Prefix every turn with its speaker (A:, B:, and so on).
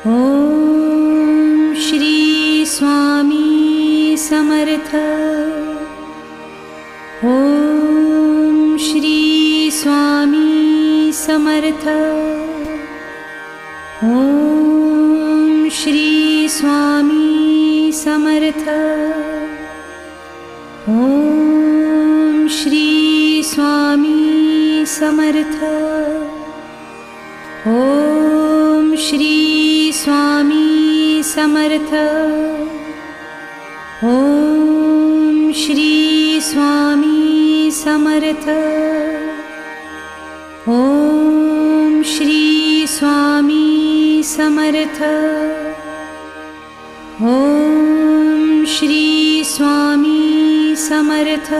A: Om Shri Swami Samarth. Om Shri Swami Samarth. Om Shri Swami Samarth. Om Shri Swami Samarth. Om Shri Swami Samarth. Om Shri Swami Samarth. Om Shri Swami Samarth. Om Shri Swami Samarth.